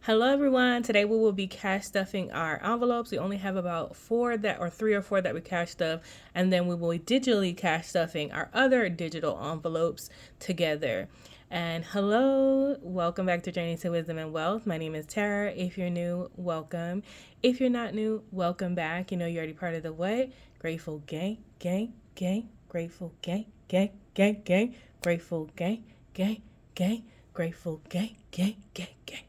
Hello everyone. Today we will be cash stuffing our envelopes. We only have about three or four that we cash stuff, and then we will be digitally cash stuffing our other digital envelopes together. And hello, welcome back to Journey to Wisdom and Wealth. My name is Tara. If you're new, welcome. If you're not new, welcome back. You know you're already part of the what? Grateful gang, gang, gang, grateful gang, gang, gang, gang, grateful gang, gang, gang, grateful gang, gang, gang, gang.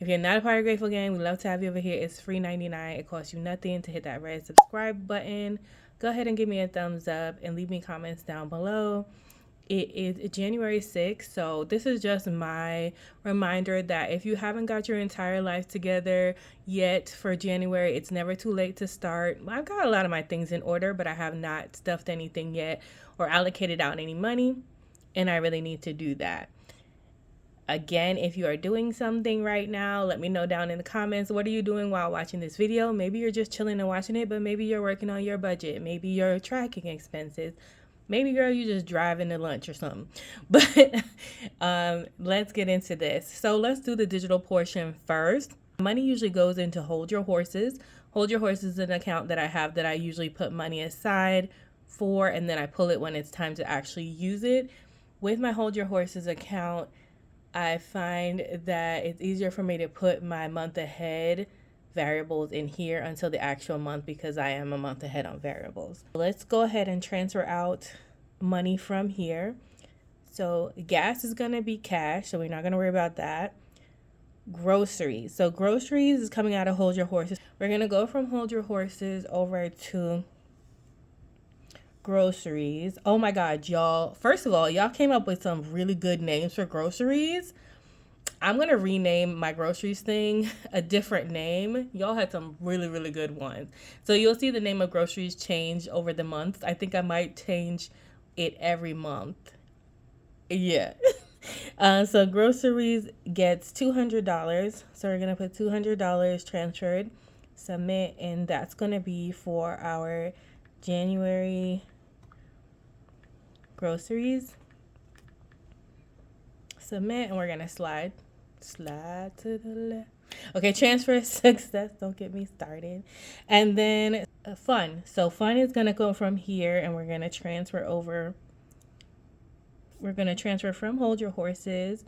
If you're not a part of Grateful Gang, we'd love to have you over here. It's free 99. It costs you nothing to hit that red subscribe button. Go ahead and give me a thumbs up and leave me comments down below. It is January 6th, so this is just my reminder that if you haven't got your entire life together yet for January, it's never too late to start. I've got a lot of my things in order, but I have not stuffed anything yet or allocated out any money, and I really need to do that. Again, if you are doing something right now, let me know down in the comments. What are you doing while watching this video? Maybe you're just chilling and watching it, but maybe you're working on your budget. Maybe you're tracking expenses. Maybe, girl, you just driving to lunch or something. But let's get into this. So let's do the digital portion first. Money usually goes into Hold Your Horses. Hold Your Horses is an account that I have that I usually put money aside for, and then I pull it when it's time to actually use it. With my Hold Your Horses account, I find that it's easier for me to put my month ahead variables in here until the actual month because I am a month ahead on variables. Let's go ahead and transfer out money from here. So gas is going to be cash, so we're not going to worry about that. Groceries. So groceries is coming out of Hold Your Horses. We're going to go from Hold Your Horses over to groceries. Oh my God, y'all. First of all, y'all came up with some really good names for groceries. I'm going to rename my groceries thing a different name. Y'all had some really, really good ones. So you'll see the name of groceries change over the months. I think I might change it every month. Yeah. So groceries gets $200. So we're going to put $200 transferred, submit, and that's going to be for our January groceries. Submit, and we're gonna slide to the left. Okay, transfer success. Don't get me started. And then fun. So fun is gonna go from here, and we're gonna transfer over. We're gonna transfer from Hold Your Horses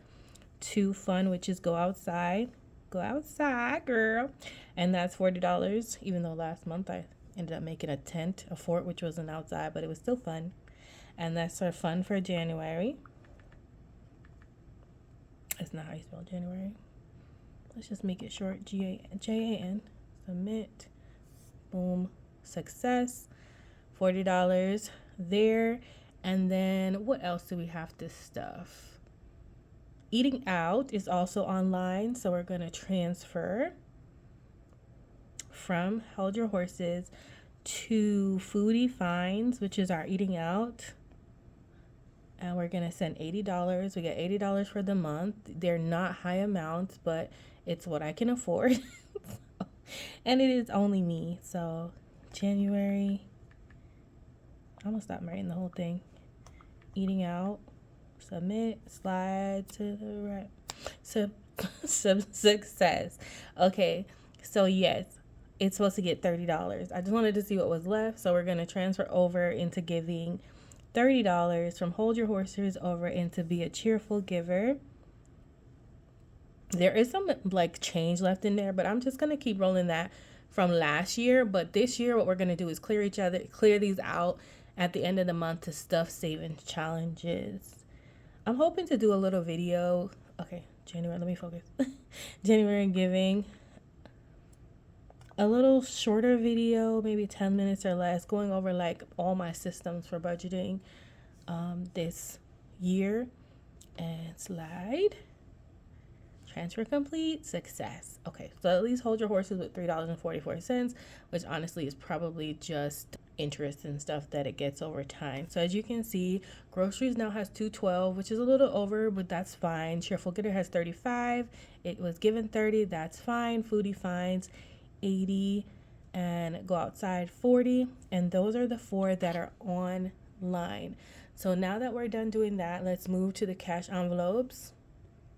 to fun, which is go outside. Go outside, girl. And that's $40. Even though last month I ended up making a fort, which wasn't outside, but it was still fun. And that's our fun for January. That's not how you spell January. Let's just make it short. Jan. Submit. Boom. Success. $40 there. And then what else do we have to stuff? Eating out is also online. So we're going to transfer from Hold Your Horses to Foodie Finds, which is our eating out. And we're going to send $80. We get $80 for the month. They're not high amounts, but it's what I can afford. And it is only me. So January, I'm going to stop writing the whole thing. Eating out, submit, slide to the right. Success. Okay, so yes, it's supposed to get $30. I just wanted to see what was left. So we're going to transfer over into giving $30 from Hold Your Horses over into Be a Cheerful Giver. There is some like change left in there, but I'm just gonna keep rolling that from last year. But this year, what we're gonna do is clear these out at the end of the month to stuff savings challenges. I'm hoping to do a little video. Okay, January. Let me focus. January giving. A little shorter video, maybe 10 minutes or less, going over like all my systems for budgeting this year. And slide. Transfer complete. Success. Okay, so at least Hold Your Horses with $3.44, which honestly is probably just interest and stuff that it gets over time. So as you can see, groceries now has $212, which is a little over, but that's fine. Cheerful Getter has $35. It was given $30. That's fine. Foodie Finds $80, and go outside $40, and those are the four that are online. So now that we're done doing that, let's move to the cash envelopes.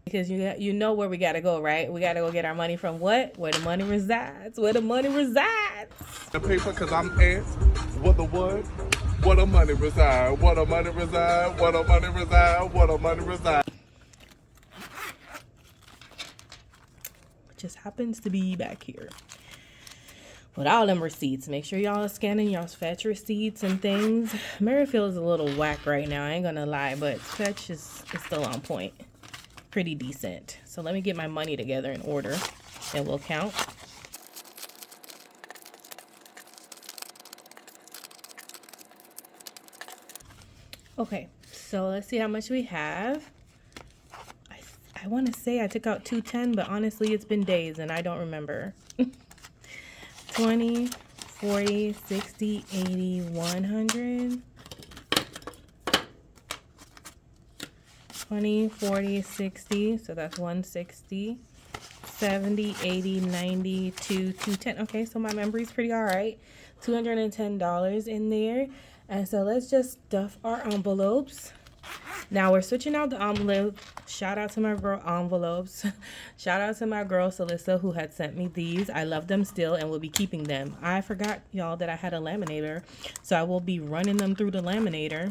Because you know where we gotta go, right? We gotta go get our money from what? Where the money resides. Where the money resides. The paper, cause I'm asked what the what? What the money reside? What the money reside? What the money reside? What the money reside? Just happens to be back here with all them receipts. Make sure y'all are scanning y'all's fetch receipts and things. Merrifield is a little whack right now, I ain't gonna lie, but fetch is still on point. Pretty decent. So let me get my money together in order and we'll count. Okay, so let's see how much we have. I want to say I took out 210, but honestly it's been days and I don't remember. 20, 40, 60, 80, 100. 20, 40, 60, so that's 160, 70, 80, 90, 210. Okay, so my memory's pretty all right. $210 in there. And so let's just stuff our envelopes. Now we're switching out the envelope. Shout out to my girl envelopes. Shout out to my girl Celissa who had sent me these. I love them still and will be keeping them. I forgot, y'all, that I had a laminator, so I will be running them through the laminator.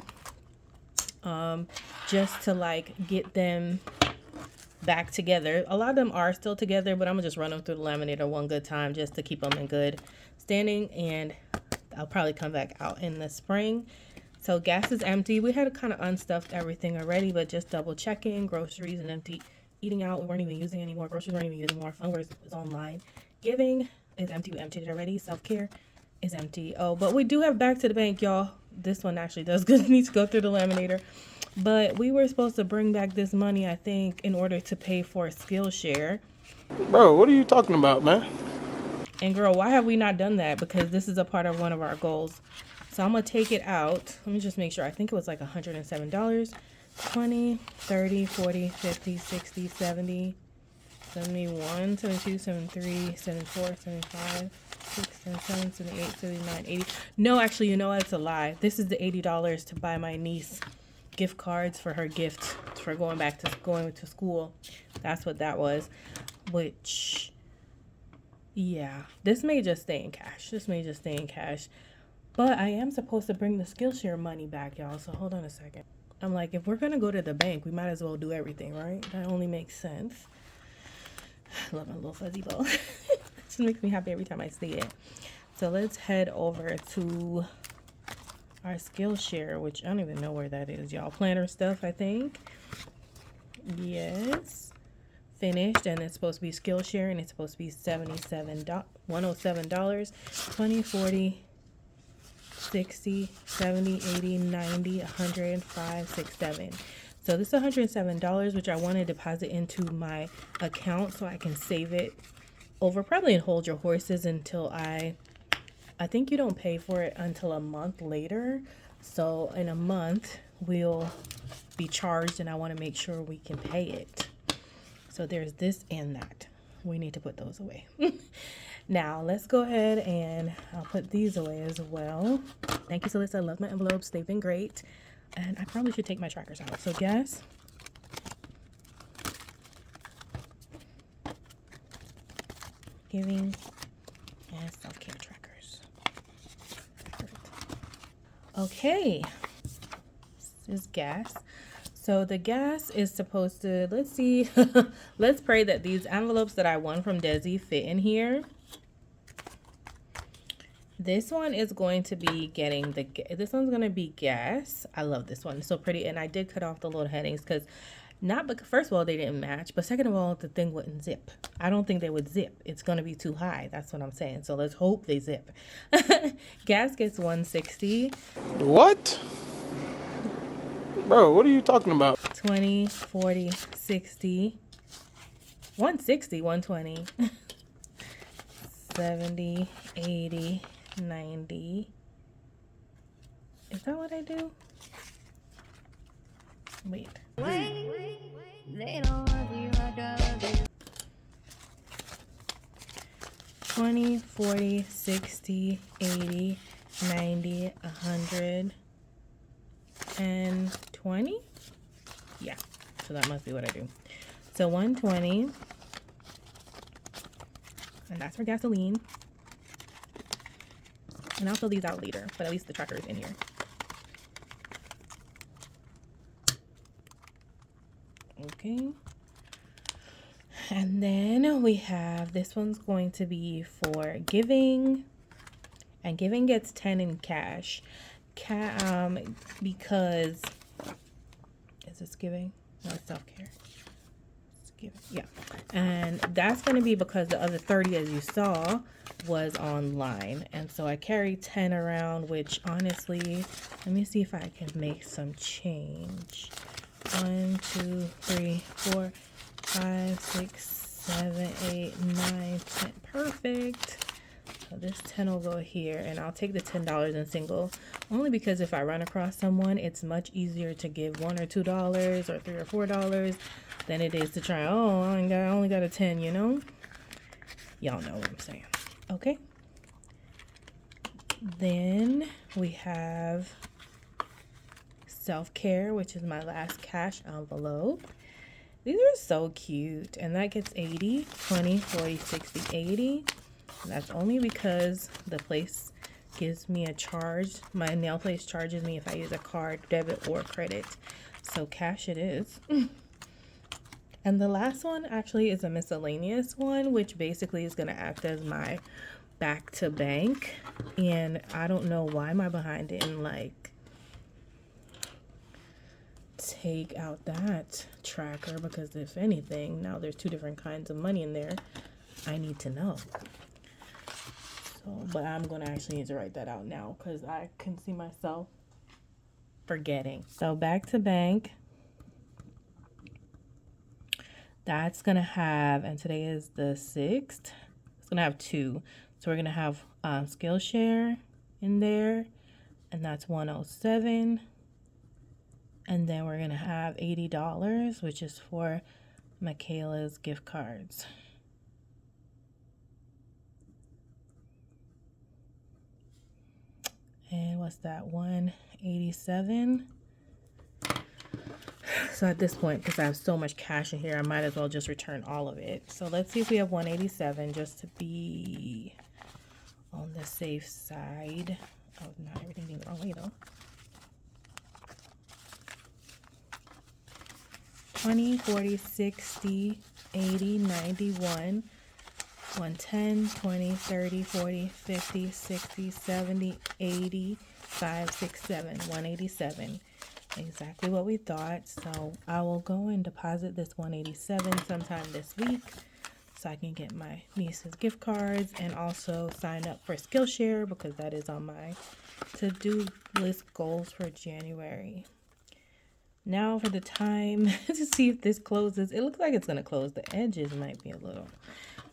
Just to like get them back together. A lot of them are still together, but I'm gonna just run them through the laminator one good time just to keep them in good standing, and I'll probably come back out in the spring. So gas is empty. We had kind of unstuffed everything already, but just double checking. Groceries and empty. Eating out, we weren't even using anymore. Groceries weren't even using more. Fun was online. Giving is empty. We emptied it already. Self-care is empty. Oh, but we do have back to the bank, y'all. This one actually does need to go through the laminator. But we were supposed to bring back this money, I think, in order to pay for Skillshare. Bro, what are you talking about, man? And girl, why have we not done that? Because this is a part of one of our goals. So I'm going to take it out. Let me just make sure. I think it was like $107. 20, 30, 40, 50, 60, 70, 71, 72, 73, 74, 75, 77, 78, 79, 80. No, actually, you know what? It's a lie. This is the $80 to buy my niece gift cards for her gift for going to school. That's what that was. Which, yeah, this may just stay in cash. But I am supposed to bring the Skillshare money back, y'all. So hold on a second. I'm like, if we're going to go to the bank, we might as well do everything, right? That only makes sense. I love my little fuzzy ball. It just makes me happy every time I see it. So let's head over to our Skillshare, which I don't even know where that is, y'all. Planner stuff, I think. Yes. Finished, and it's supposed to be Skillshare, and it's supposed to be $107, 20, 40, 60, 70, 80, 90, 100, 5, 6, 7. So this is $107, which I want to deposit into my account so I can save it over probably and hold your horses until I think you don't pay for it until a month later. So in a month we'll be charged, and I want to make sure we can pay it. So there's this and that. We need to put those away. Now, let's go ahead and I'll put these away as well. Thank you, Celissa. I love my envelopes. They've been great. And I probably should take my trackers out. So, gas. Giving. And self-care trackers. Okay. This is gas. So the gas is supposed to, let's see. Let's pray that these envelopes that I won from Desi fit in here. This one is going to be getting this one's going to be gas. I love this one. It's so pretty. And I did cut off the little headings because first of all, they didn't match. But second of all, the thing wouldn't zip. I don't think they would zip. It's going to be too high. That's what I'm saying. So let's hope they zip. Gas gets 160. What? Bro, what are you talking about? 20, 40, 60. 160, 120. 70, 80. 90. Is that what I do? Wait. 20, 40, 60, 80, 90, 100, and 20? Yeah, so that must be what I do. So 120. And that's for gasoline. And I'll fill these out later, but at least the tracker is in here. Okay. And then we have, this one's going to be for giving. And giving gets 10 in cash. Because, is this giving? No, it's self-care. It's giving, yeah. And that's going to be because the other 30, as you saw, was online. And so I carry 10 around, which honestly, let me see if I can make some change. 1, 2, 3, 4, 5, 6, 7, 8, 9, 10. Perfect. So this 10 will go here, and I'll take the $10 in single, only because if I run across someone, it's much easier to give $1 or $2 or $3 or $4 than it is to try, oh, I only got a 10, you know? Y'all know what I'm saying. Okay. Then we have self-care, which is my last cash envelope. These are so cute, and that gets 80, 20, 40, 60, 80. And that's only because the place gives me a charge. My nail place charges me if I use a card, debit or credit. So cash it is. And the last one actually is a miscellaneous one, which basically is going to act as my back to bank. And I don't know why my behind didn't like take out that tracker, because if anything, now there's 2 different kinds of money in there. I need to know. So, but I'm going to actually need to write that out now because I can see myself forgetting. So back to bank. That's going to have, and today is the 6th, it's going to have 2. So we're going to have Skillshare in there, and that's 107. And then we're going to have $80, which is for Michaela's gift cards. And what's that? 187. So at this point, because I have so much cash in here, I might as well just return all of it. So let's see if we have 187 just to be on the safe side. Oh, not everything being the wrong way though. 20, 40, 60, 80, 91, 110, 20, 30, 40, 50, 60, 70, 80, 5, 6, 7, 187. Exactly what we thought. So I will go and deposit this 187 sometime this week so I can get my niece's gift cards and also sign up for Skillshare because that is on my to-do list goals for January. Now for the time to see if this closes. It looks like it's going to close. The edges might be a little,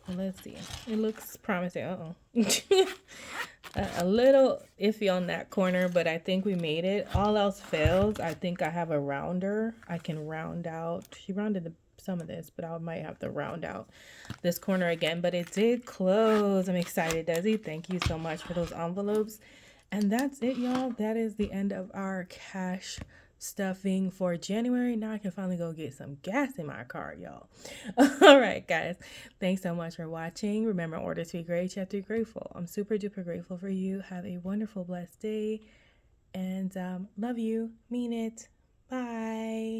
well, let's see. It looks promising. A little iffy on that corner, but I think we made it. All else fails. I think I have a rounder. I can round out. She rounded some of this, but I might have to round out this corner again. But it did close. I'm excited, Desi. Thank you so much for those envelopes. And that's it, y'all. That is the end of our cash stuffing for January. Now I can finally go get some gas in my car, y'all. All right, guys. Thanks so much for watching. Remember, in order to be great, you have to be grateful. I'm super duper grateful for you. Have a wonderful, blessed day. And love you. Mean it. Bye.